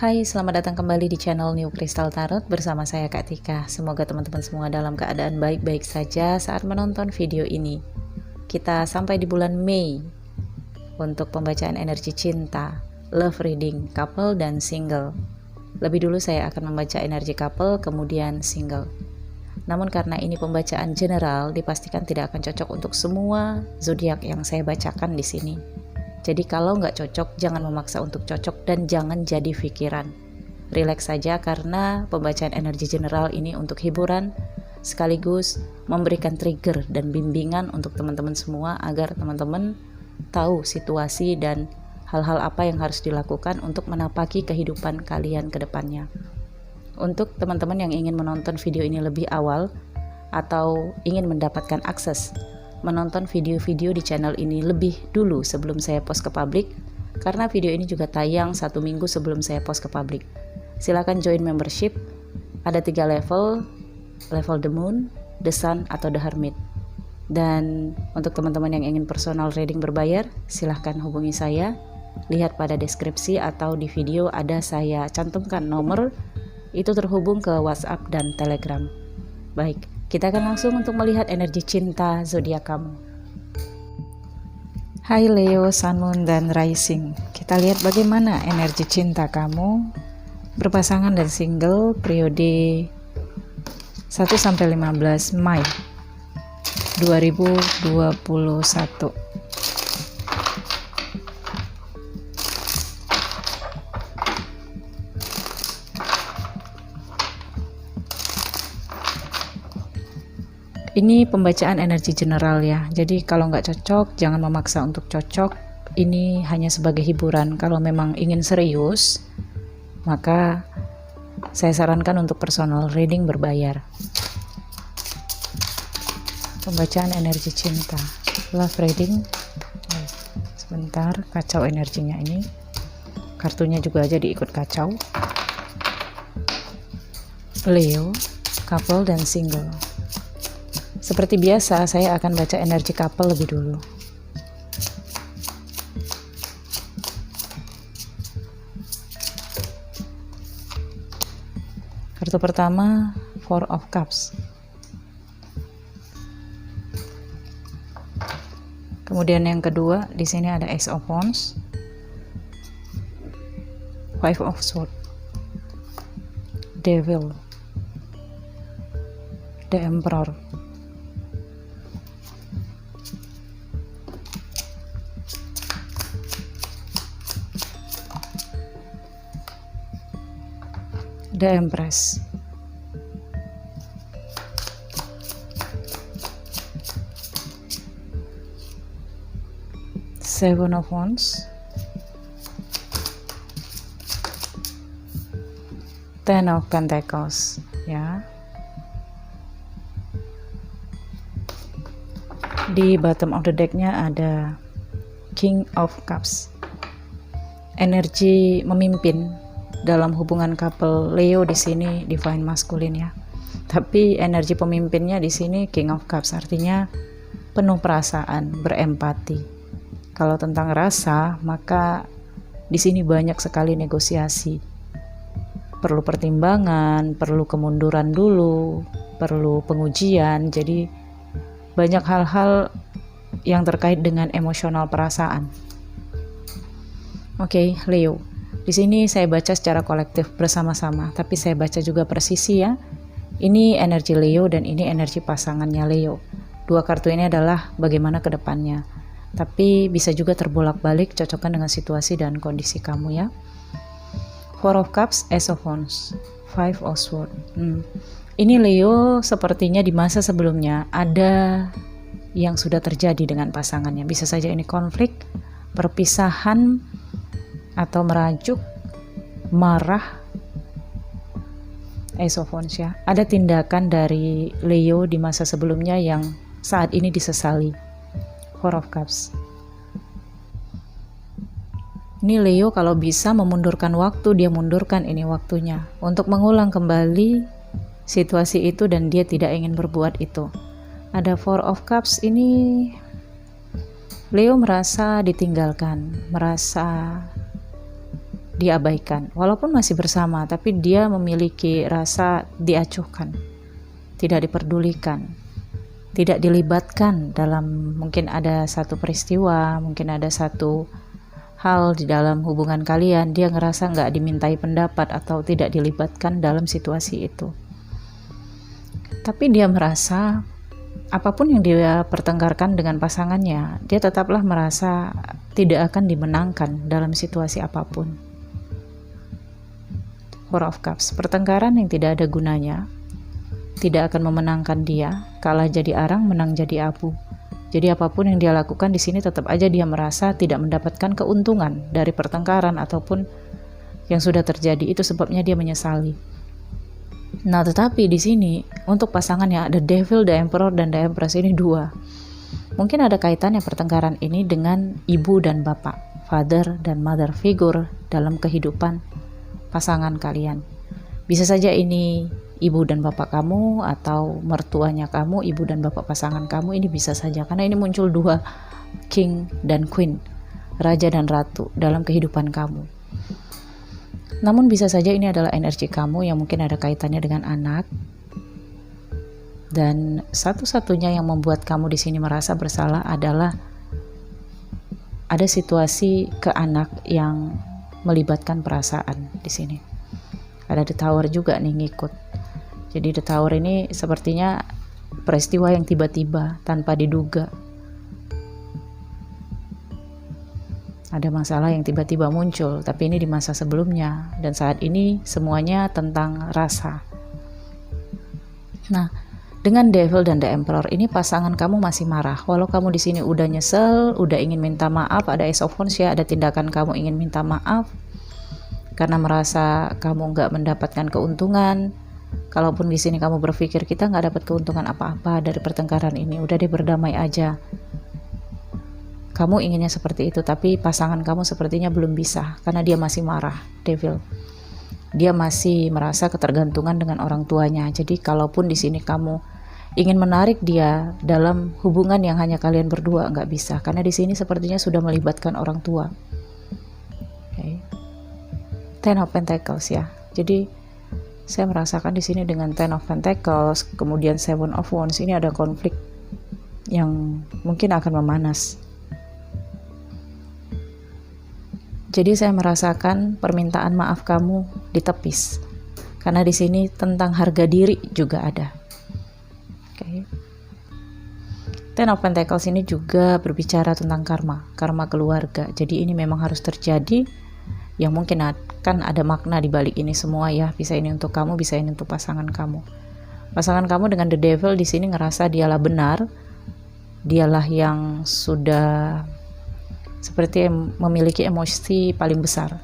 Hai, selamat datang kembali di channel New Crystal Tarot bersama saya Kak Tika. Semoga teman-teman semua dalam keadaan baik-baik saja saat menonton video ini. Kita sampai di bulan Mei untuk pembacaan energi cinta, love reading, couple dan single. Lebih dulu saya akan membaca energi couple, kemudian single. Namun karena ini pembacaan general, dipastikan tidak akan cocok untuk semua zodiak yang saya bacakan di sini. Jadi kalau nggak cocok, jangan memaksa untuk cocok dan jangan jadi pikiran. Relax saja karena pembacaan energi general ini untuk hiburan, sekaligus memberikan trigger dan bimbingan untuk teman-teman semua agar teman-teman tahu situasi dan hal-hal apa yang harus dilakukan untuk menapaki kehidupan kalian ke depannya. Untuk teman-teman yang ingin menonton video ini lebih awal atau ingin mendapatkan akses menonton video-video di channel ini lebih dulu sebelum saya post ke publik, karena video ini juga tayang 1 minggu sebelum saya post ke publik. Silakan join membership, ada 3 level The Moon, The Sun, atau The Hermit. Dan untuk teman-teman yang ingin personal reading berbayar, silahkan hubungi saya, lihat pada deskripsi atau di video ada saya cantumkan nomor, itu terhubung ke WhatsApp dan Telegram. Baik, kita akan langsung untuk melihat energi cinta zodiak kamu. Hai Leo, Sun, Moon, dan Rising. Kita lihat bagaimana energi cinta kamu berpasangan dan single periode 1-15 Mei 2021. Ini pembacaan energi general ya, jadi kalau nggak cocok jangan memaksa untuk cocok. Ini hanya sebagai hiburan. Kalau memang ingin serius, maka saya sarankan untuk personal reading berbayar. Pembacaan energi cinta, love reading. Sebentar, kacau energinya ini. Kartunya juga jadi ikut kacau. Leo, couple dan single. Seperti biasa, saya akan baca energi couple lebih dulu. Kartu pertama, Four of Cups. Kemudian yang kedua, di sini ada Ace of Wands, Five of Swords, Devil, The Emperor. The Empress. Seven of Wands. Ten of Pentacles, ya. Di bottom of the deck-nya ada King of Cups. Energi memimpin dalam hubungan couple Leo di sini divine masculine ya. Tapi energi pemimpinnya di sini King of Cups, artinya penuh perasaan, berempati. Kalau tentang rasa, maka di sini banyak sekali negosiasi. Perlu pertimbangan, perlu kemunduran dulu, perlu pengujian. Jadi banyak hal-hal yang terkait dengan emosional perasaan. Oke, Leo. Di sini saya baca secara kolektif bersama-sama, tapi saya baca juga persisi ya. Ini energi Leo dan ini energi pasangannya Leo. Dua kartu ini adalah bagaimana ke depannya. Tapi bisa juga terbolak-balik, cocokkan dengan situasi dan kondisi kamu ya. Four of Cups, Ace of Wands, Five of Swords. Ini Leo sepertinya di masa sebelumnya ada yang sudah terjadi dengan pasangannya. Bisa saja ini konflik, perpisahan, atau merajuk, marah. Ace of Wands ya. Ada tindakan dari Leo di masa sebelumnya yang saat ini disesali. Four of Cups. Ini Leo kalau bisa memundurkan waktu, dia mundurkan ini waktunya untuk mengulang kembali situasi itu dan dia tidak ingin berbuat itu. Ada Four of Cups, ini Leo merasa ditinggalkan, merasa dia abaikan. Walaupun masih bersama, tapi dia memiliki rasa diacuhkan, tidak diperdulikan, tidak dilibatkan dalam, mungkin ada satu peristiwa, mungkin ada satu hal di dalam hubungan kalian, dia ngerasa nggak dimintai pendapat atau tidak dilibatkan dalam situasi itu. Tapi dia merasa apapun yang dia pertengkarkan dengan pasangannya, dia tetaplah merasa tidak akan dimenangkan dalam situasi apapun. Four of Cups, pertengkaran yang tidak ada gunanya, tidak akan memenangkan dia, kalah jadi arang, menang jadi abu. Jadi apapun yang dia lakukan di sini tetap aja dia merasa tidak mendapatkan keuntungan dari pertengkaran ataupun yang sudah terjadi, itu sebabnya dia menyesali. Nah, tetapi di sini untuk pasangannya ada Devil, The Emperor, dan The Empress, ini dua. Mungkin ada kaitannya pertengkaran ini dengan ibu dan bapak, father dan mother figure dalam kehidupan pasangan kalian. Bisa saja ini ibu dan bapak kamu atau mertuanya kamu, ibu dan bapak pasangan kamu, ini bisa saja karena ini muncul dua king dan queen, raja dan ratu dalam kehidupan kamu. Namun bisa saja ini adalah energi kamu yang mungkin ada kaitannya dengan anak. Dan satu-satunya yang membuat kamu di sini merasa bersalah adalah ada situasi ke anak yang melibatkan perasaan di sini. Ada The Tower juga nih ngikut. Jadi The Tower ini sepertinya peristiwa yang tiba-tiba tanpa diduga. Ada masalah yang tiba-tiba muncul, tapi ini di masa sebelumnya, dan saat ini semuanya tentang rasa. Nah, dengan Devil dan The Emperor ini pasangan kamu masih marah. Walau kamu di sini udah nyesel, udah ingin minta maaf, ada Ace of Wands ya, ada tindakan kamu ingin minta maaf karena merasa kamu nggak mendapatkan keuntungan. Kalaupun di sini kamu berpikir kita nggak dapat keuntungan apa-apa dari pertengkaran ini, udah deh berdamai aja. Kamu inginnya seperti itu, tapi pasangan kamu sepertinya belum bisa karena dia masih marah, Devil. Dia masih merasa ketergantungan dengan orang tuanya. Jadi kalaupun di sini kamu ingin menarik dia dalam hubungan yang hanya kalian berdua, nggak bisa karena di sini sepertinya sudah melibatkan orang tua. Okay. Ten of Pentacles ya. Jadi saya merasakan di sini dengan Ten of Pentacles, kemudian Seven of Wands, ini ada konflik yang mungkin akan memanas. Jadi saya merasakan permintaan maaf kamu ditepis, karena di sini tentang harga diri juga ada. Okay. Ten of Pentacles ini juga berbicara tentang karma keluarga. Jadi ini memang harus terjadi, yang mungkin akan ada makna di balik ini semua ya. Bisa ini untuk kamu, bisa ini untuk pasangan kamu. Pasangan kamu dengan The Devil di sini ngerasa dialah benar, dialah yang sudah seperti memiliki emosi paling besar.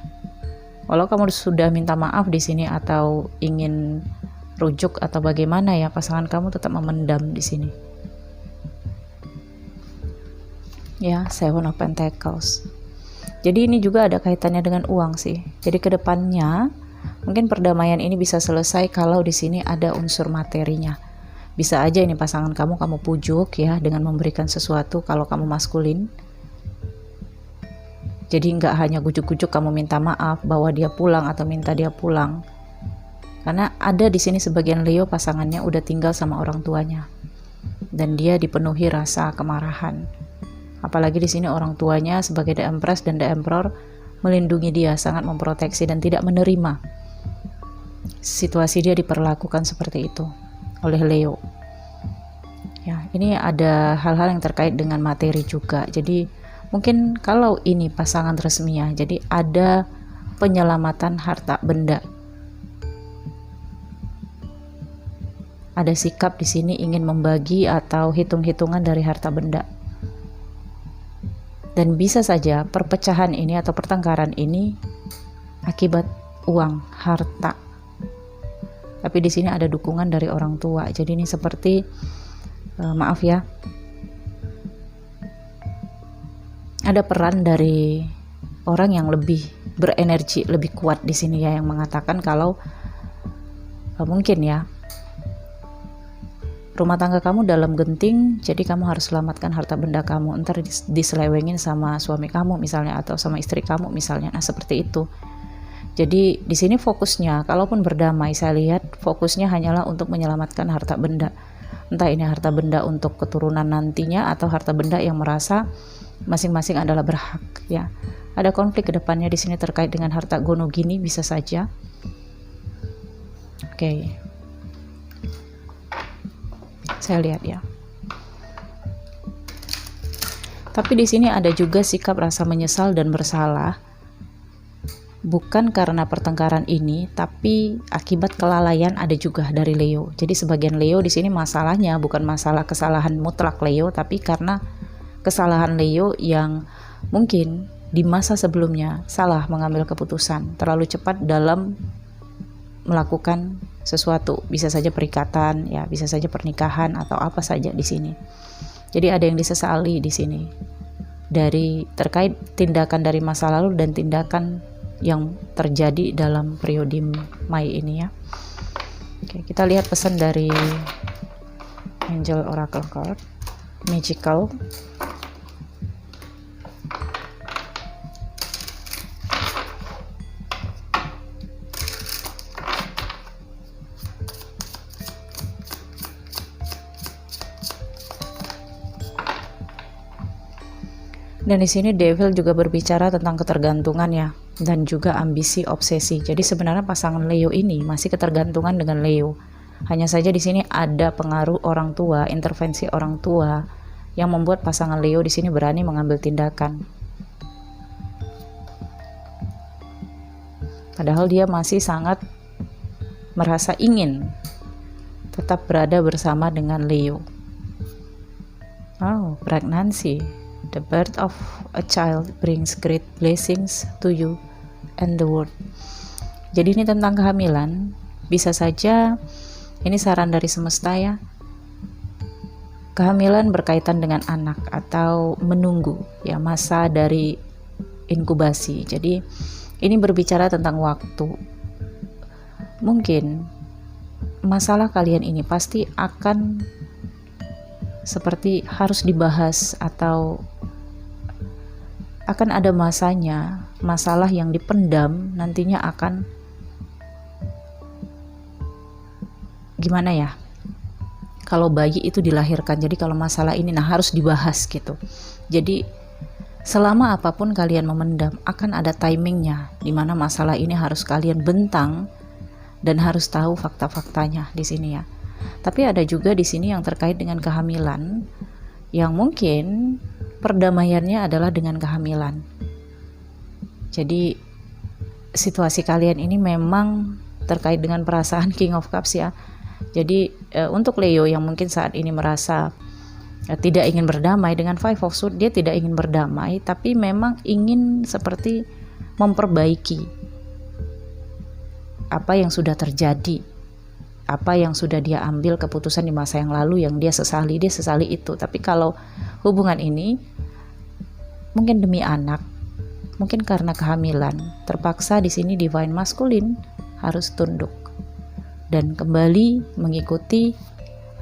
Walau kamu sudah minta maaf di sini atau ingin rujuk atau bagaimana ya, pasangan kamu tetap memendam di sini. Ya, Seven of Pentacles. Jadi ini juga ada kaitannya dengan uang sih. Jadi kedepannya mungkin perdamaian ini bisa selesai kalau di sini ada unsur materinya. Bisa aja ini pasangan kamu pujuk ya dengan memberikan sesuatu kalau kamu maskulin. Jadi nggak hanya gujuk-gujuk kamu minta maaf, bawa dia pulang atau minta dia pulang. Karena ada di sini sebagian Leo pasangannya udah tinggal sama orang tuanya. Dan dia dipenuhi rasa kemarahan. Apalagi di sini orang tuanya sebagai The Empress dan The Emperor melindungi dia, sangat memproteksi dan tidak menerima situasi dia diperlakukan seperti itu oleh Leo. Ya, ini ada hal-hal yang terkait dengan materi juga. Jadi mungkin kalau ini pasangan resmi ya, jadi ada penyelamatan harta benda. Ada sikap di sini ingin membagi atau hitung-hitungan dari harta benda. Dan bisa saja perpecahan ini atau pertengkaran ini akibat uang, harta. Tapi di sini ada dukungan dari orang tua. Jadi ini seperti maaf ya, ada peran dari orang yang lebih berenergi, lebih kuat di sini ya, yang mengatakan kalau mungkin ya rumah tangga kamu dalam genting, jadi kamu harus selamatkan harta benda kamu, entar diselewengin sama suami kamu misalnya atau sama istri kamu misalnya. Nah seperti itu. Jadi di sini fokusnya, kalaupun berdamai, saya lihat fokusnya hanyalah untuk menyelamatkan harta benda. Entah ini harta benda untuk keturunan nantinya atau harta benda yang merasa masing-masing adalah berhak, ya. Ada konflik ke depannya di sini terkait dengan harta gono gini, bisa saja. Oke. Saya lihat ya. Tapi di sini ada juga sikap rasa menyesal dan bersalah. Bukan karena pertengkaran ini, tapi akibat kelalaian ada juga dari Leo. Jadi sebagian Leo di sini masalahnya bukan masalah kesalahan mutlak Leo, tapi karena kesalahan Leo yang mungkin di masa sebelumnya salah mengambil keputusan, terlalu cepat dalam melakukan sesuatu, bisa saja perikatan, ya, bisa saja pernikahan atau apa saja di sini. Jadi ada yang disesali di sini dari terkait tindakan dari masa lalu dan tindakan yang terjadi dalam periode Mei ini, ya. Oke, kita lihat pesan dari Angel Oracle Card, Magical. Dan di sini Devil juga berbicara tentang ketergantungan, ya, dan juga ambisi, obsesi. Jadi sebenarnya pasangan Leo ini masih ketergantungan dengan Leo. Hanya saja di sini ada pengaruh orang tua, intervensi orang tua yang membuat pasangan Leo di sini berani mengambil tindakan. Padahal dia masih sangat merasa ingin tetap berada bersama dengan Leo. Oh, pregnancy. The birth of a child brings great blessings to you and the world. Jadi ini tentang kehamilan. Bisa saja ini saran dari semesta, ya. Kehamilan berkaitan dengan anak atau menunggu, ya, masa dari inkubasi. Jadi ini berbicara tentang waktu. Mungkin masalah kalian ini pasti akan seperti harus dibahas atau akan ada masanya. Masalah yang dipendam nantinya akan gimana, ya, kalau bayi itu dilahirkan. Jadi kalau masalah ini harus dibahas gitu. Jadi selama apapun kalian memendam, akan ada timingnya di mana masalah ini harus kalian bentang dan harus tahu fakta-faktanya di sini, ya. Tapi ada juga di sini yang terkait dengan kehamilan, yang mungkin perdamaiannya adalah dengan kehamilan. Jadi situasi kalian ini memang terkait dengan perasaan King of Cups, ya. Jadi untuk Leo yang mungkin saat ini merasa tidak ingin berdamai dengan Five of Swords, dia tidak ingin berdamai, tapi memang ingin seperti memperbaiki apa yang sudah terjadi, apa yang sudah dia ambil keputusan di masa yang lalu yang dia sesali itu. Tapi kalau hubungan ini mungkin demi anak, mungkin karena kehamilan, terpaksa di sini Divine Masculine harus tunduk dan kembali mengikuti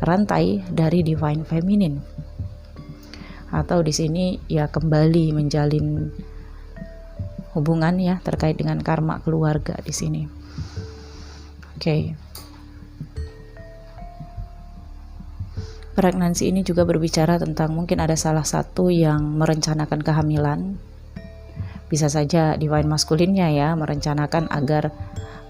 rantai dari Divine Feminine. Atau di sini, ya, kembali menjalin hubungan, ya, terkait dengan karma keluarga di sini. Oke. Pregnancy ini juga berbicara tentang mungkin ada salah satu yang merencanakan kehamilan. Bisa saja Divine Masculine-nya, ya, merencanakan agar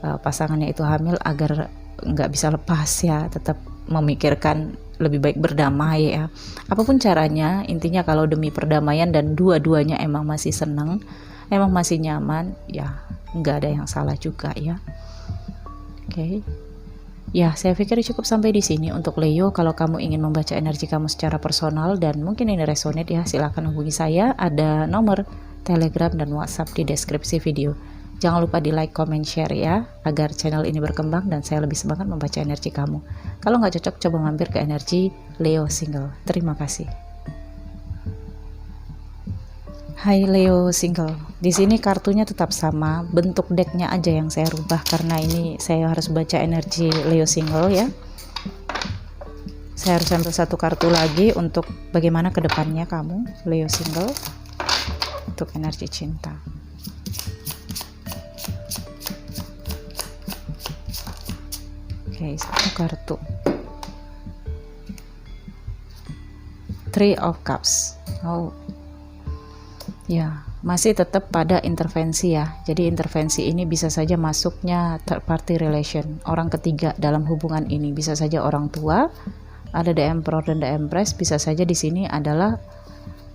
pasangannya itu hamil agar nggak bisa lepas, ya, tetap memikirkan lebih baik berdamai, ya. Apapun caranya, intinya kalau demi perdamaian dan dua-duanya emang masih senang, emang masih nyaman, ya, nggak ada yang salah juga, ya. Oke. Ya, saya pikir cukup sampai di sini untuk Leo. Kalau kamu ingin membaca energi kamu secara personal dan mungkin ini resonate, ya, silakan hubungi saya. Ada nomor Telegram dan WhatsApp di deskripsi video. Jangan lupa di like, comment, share, ya, agar channel ini berkembang dan saya lebih semangat membaca energi kamu. Kalau nggak cocok, coba mampir ke energi Leo Single. Terima kasih. Hai Leo Single, di sini kartunya tetap sama, bentuk decknya aja yang saya rubah karena ini saya harus baca energi Leo Single, ya. Saya harus ambil satu kartu lagi untuk bagaimana kedepannya kamu Leo Single untuk energi cinta. Oke, satu kartu. Three of Cups. Oh, ya, masih tetap pada intervensi ya. Jadi intervensi ini bisa saja masuknya third party relation, orang ketiga dalam hubungan ini. Bisa saja orang tua, ada The Emperor dan The Empress. Bisa saja di sini adalah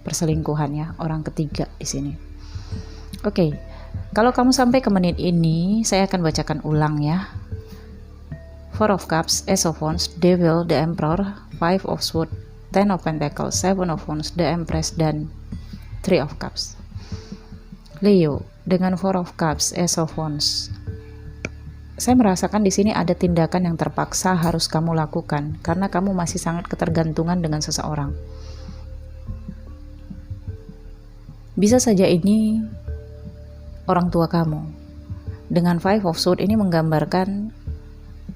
perselingkuhan ya, orang ketiga di sini. Oke, kalau kamu sampai ke menit ini, saya akan bacakan ulang ya. Four of Cups, Ace of Wands, Devil, The Emperor, Five of Swords, Ten of Pentacles, Seven of Wands, The Empress, dan Three of Cups. Leo, dengan Four of Cups, Ace of Wands, saya merasakan di sini ada tindakan yang terpaksa harus kamu lakukan karena kamu masih sangat ketergantungan dengan seseorang. Bisa saja ini orang tua kamu. Dengan Five of Swords ini menggambarkan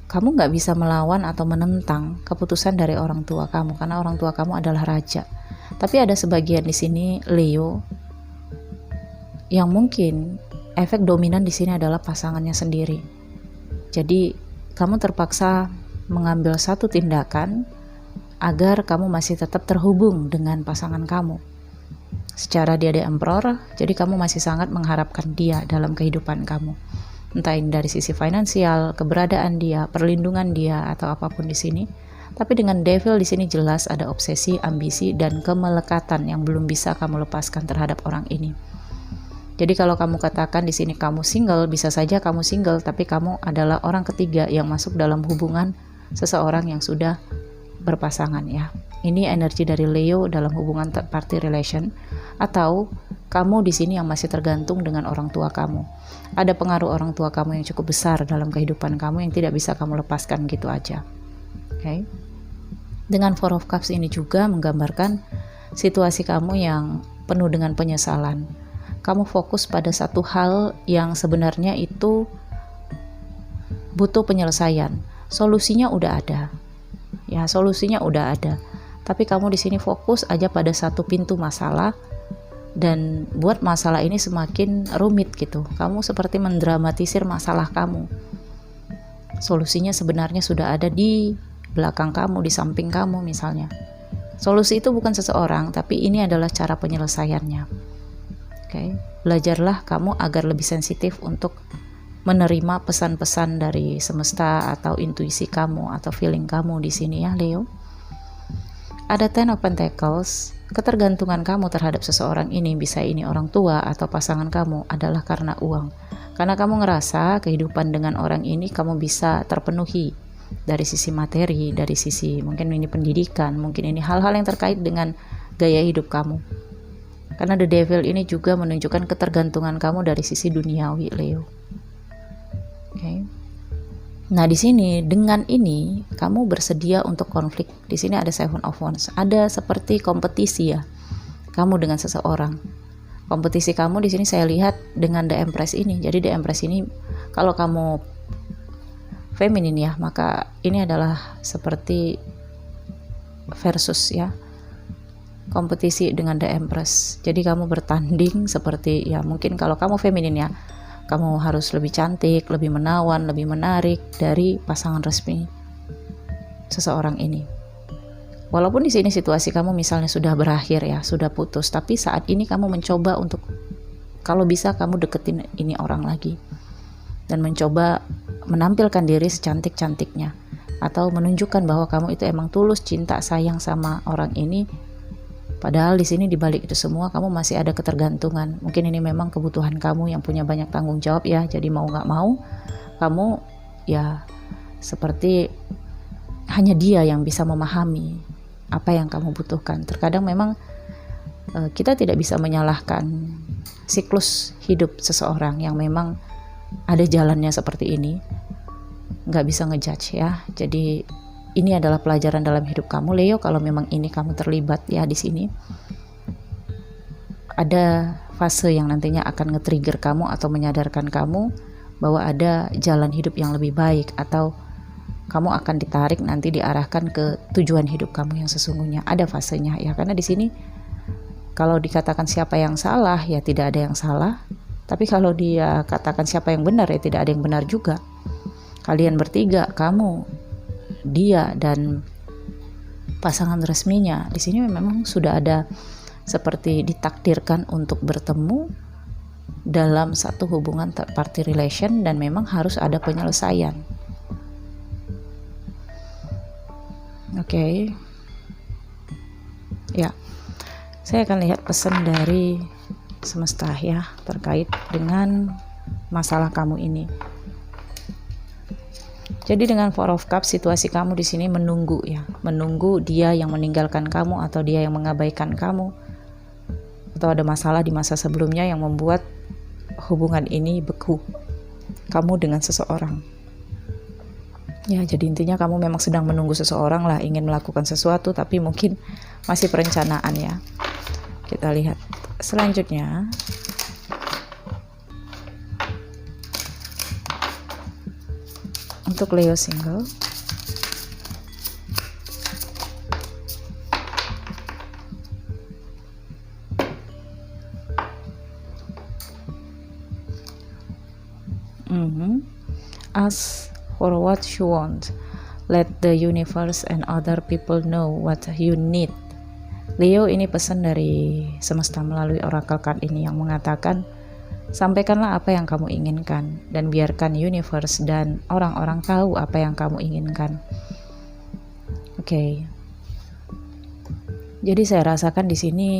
kamu nggak bisa melawan atau menentang keputusan dari orang tua kamu karena orang tua kamu adalah raja. Tapi ada sebagian di sini Leo yang mungkin efek dominan di sini adalah pasangannya sendiri. Jadi kamu terpaksa mengambil satu tindakan agar kamu masih tetap terhubung dengan pasangan kamu. Secara dia The Emperor, jadi kamu masih sangat mengharapkan dia dalam kehidupan kamu. Entah ini dari sisi finansial, keberadaan dia, perlindungan dia, atau apapun di sini. Tapi dengan Devil di sini jelas ada obsesi, ambisi, dan kemelekatan yang belum bisa kamu lepaskan terhadap orang ini. Jadi kalau kamu katakan di sini kamu single, bisa saja kamu single, tapi kamu adalah orang ketiga yang masuk dalam hubungan seseorang yang sudah berpasangan ya. Ini energi dari Leo dalam hubungan third party relation, atau kamu di sini yang masih tergantung dengan orang tua kamu. Ada pengaruh orang tua kamu yang cukup besar dalam kehidupan kamu yang tidak bisa kamu lepaskan gitu aja. Oke. Dengan Four of Cups ini juga menggambarkan situasi kamu yang penuh dengan penyesalan. Kamu fokus pada satu hal yang sebenarnya itu butuh penyelesaian. Solusinya udah ada. Ya, solusinya udah ada. Tapi kamu di sini fokus aja pada satu pintu masalah dan buat masalah ini semakin rumit gitu. Kamu seperti mendramatisir masalah kamu. Solusinya sebenarnya sudah ada di belakang kamu, di samping kamu misalnya. Solusi itu bukan seseorang, tapi ini adalah cara penyelesaiannya. Oke, belajarlah kamu agar lebih sensitif untuk menerima pesan-pesan dari semesta atau intuisi kamu atau feeling kamu di sini ya Leo. Ada Ten of Pentacles, ketergantungan kamu terhadap seseorang ini, bisa ini orang tua atau pasangan kamu, adalah karena uang. Karena kamu ngerasa kehidupan dengan orang ini kamu bisa terpenuhi dari sisi materi, dari sisi mungkin ini pendidikan, mungkin ini hal-hal yang terkait dengan gaya hidup kamu. Karena The Devil ini juga menunjukkan ketergantungan kamu dari sisi duniawi, Leo. Oke. Nah, di sini dengan ini kamu bersedia untuk konflik. Di sini ada Seven of Wands. Ada seperti kompetisi ya. Kamu dengan seseorang. Kompetisi kamu di sini saya lihat dengan The Empress ini. Jadi The Empress ini kalau kamu feminin ya, maka ini adalah seperti versus ya. Kompetisi dengan The Empress. Jadi kamu bertanding seperti ya, mungkin kalau kamu feminin ya, kamu harus lebih cantik, lebih menawan, lebih menarik dari pasangan resmi seseorang ini. Walaupun di sini situasi kamu misalnya sudah berakhir ya, sudah putus, tapi saat ini kamu mencoba untuk kalau bisa kamu deketin ini orang lagi dan mencoba menampilkan diri secantik-cantiknya atau menunjukkan bahwa kamu itu emang tulus cinta sayang sama orang ini. Padahal di sini dibalik itu semua kamu masih ada ketergantungan. Mungkin ini memang kebutuhan kamu yang punya banyak tanggung jawab ya. Jadi mau nggak mau kamu ya seperti hanya dia yang bisa memahami apa yang kamu butuhkan. Terkadang memang kita tidak bisa menyalahkan siklus hidup seseorang yang memang ada jalannya seperti ini. Nggak bisa ngejudge ya. Jadi ini adalah pelajaran dalam hidup kamu, Leo. Kalau memang ini kamu terlibat ya di sini, ada fase yang nantinya akan nge-trigger kamu atau menyadarkan kamu bahwa ada jalan hidup yang lebih baik atau kamu akan ditarik nanti diarahkan ke tujuan hidup kamu yang sesungguhnya. Ada fasenya ya, karena di sini kalau dikatakan siapa yang salah ya tidak ada yang salah, tapi kalau dia katakan siapa yang benar ya tidak ada yang benar juga. Kalian bertiga, kamu dia dan pasangan resminya, di sini memang sudah ada seperti ditakdirkan untuk bertemu dalam satu hubungan third party relation, dan memang harus ada penyelesaian. Oke. Ya, saya akan lihat pesan dari semesta ya terkait dengan masalah kamu ini. Jadi dengan Four of Cups, situasi kamu di sini menunggu ya, menunggu dia yang meninggalkan kamu atau dia yang mengabaikan kamu, atau ada masalah di masa sebelumnya yang membuat hubungan ini beku kamu dengan seseorang. Ya, jadi intinya kamu memang sedang menunggu seseorang lah, ingin melakukan sesuatu tapi mungkin masih perencanaan ya. Kita lihat selanjutnya. Untuk Leo single, ask for what you want, let the universe and other people know what you need. Leo, ini pesan dari semesta melalui oracle card ini yang mengatakan, sampaikanlah apa yang kamu inginkan dan biarkan universe dan orang-orang tahu apa yang kamu inginkan. Oke. Jadi saya rasakan di sini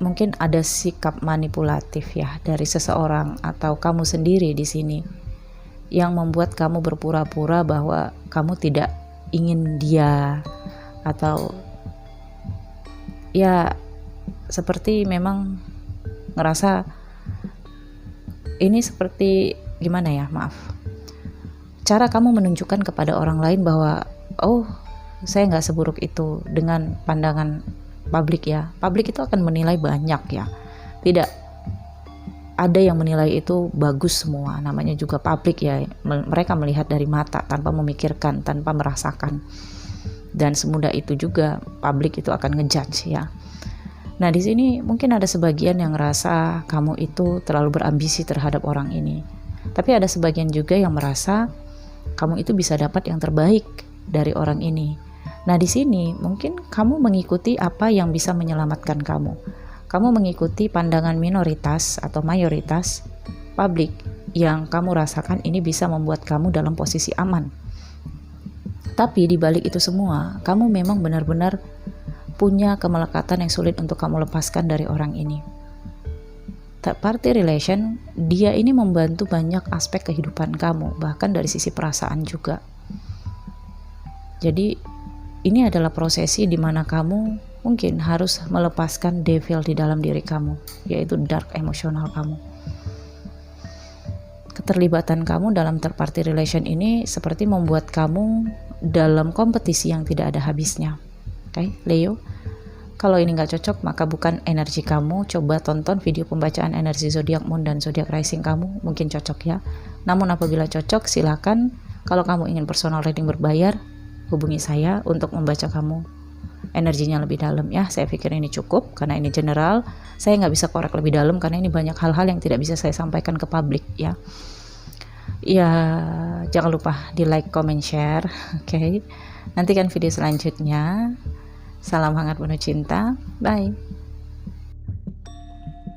mungkin ada sikap manipulatif ya dari seseorang atau kamu sendiri di sini yang membuat kamu berpura-pura bahwa kamu tidak ingin dia, atau ya seperti memang ngerasa ini seperti gimana ya, maaf, cara kamu menunjukkan kepada orang lain bahwa oh saya nggak seburuk itu dengan pandangan publik ya. Publik itu akan menilai banyak ya, tidak ada yang menilai itu bagus semua, namanya juga publik ya. Mereka melihat dari mata tanpa memikirkan, tanpa merasakan, dan semudah itu juga publik itu akan ngejudge ya. Nah di sini mungkin ada sebagian yang ngerasa kamu itu terlalu berambisi terhadap orang ini, tapi ada sebagian juga yang merasa kamu itu bisa dapat yang terbaik dari orang ini. Nah di sini mungkin kamu mengikuti apa yang bisa menyelamatkan kamu. Kamu mengikuti pandangan minoritas atau mayoritas publik yang kamu rasakan ini bisa membuat kamu dalam posisi aman. Tapi di balik itu semua, kamu memang benar-benar punya kemelekatan yang sulit untuk kamu lepaskan dari orang ini. Third party relation, dia ini membantu banyak aspek kehidupan kamu, bahkan dari sisi perasaan juga. Jadi ini adalah prosesi di mana kamu mungkin harus melepaskan devil di dalam diri kamu, yaitu dark emosional kamu. Keterlibatan kamu dalam third party relation ini seperti membuat kamu dalam kompetisi yang tidak ada habisnya. Oke, Leo, kalau ini nggak cocok maka bukan energi kamu. Coba tonton video pembacaan energi zodiak moon dan zodiak rising kamu, mungkin cocok ya. Namun apabila cocok silakan. Kalau kamu ingin personal reading berbayar, hubungi saya untuk membaca kamu energinya lebih dalam ya. Saya pikir ini cukup karena ini general. Saya nggak bisa korek lebih dalam karena ini banyak hal-hal yang tidak bisa saya sampaikan ke publik ya. Ya jangan lupa di like, comment, share. Oke. Nantikan video selanjutnya. Salam hangat penuh cinta. Bye.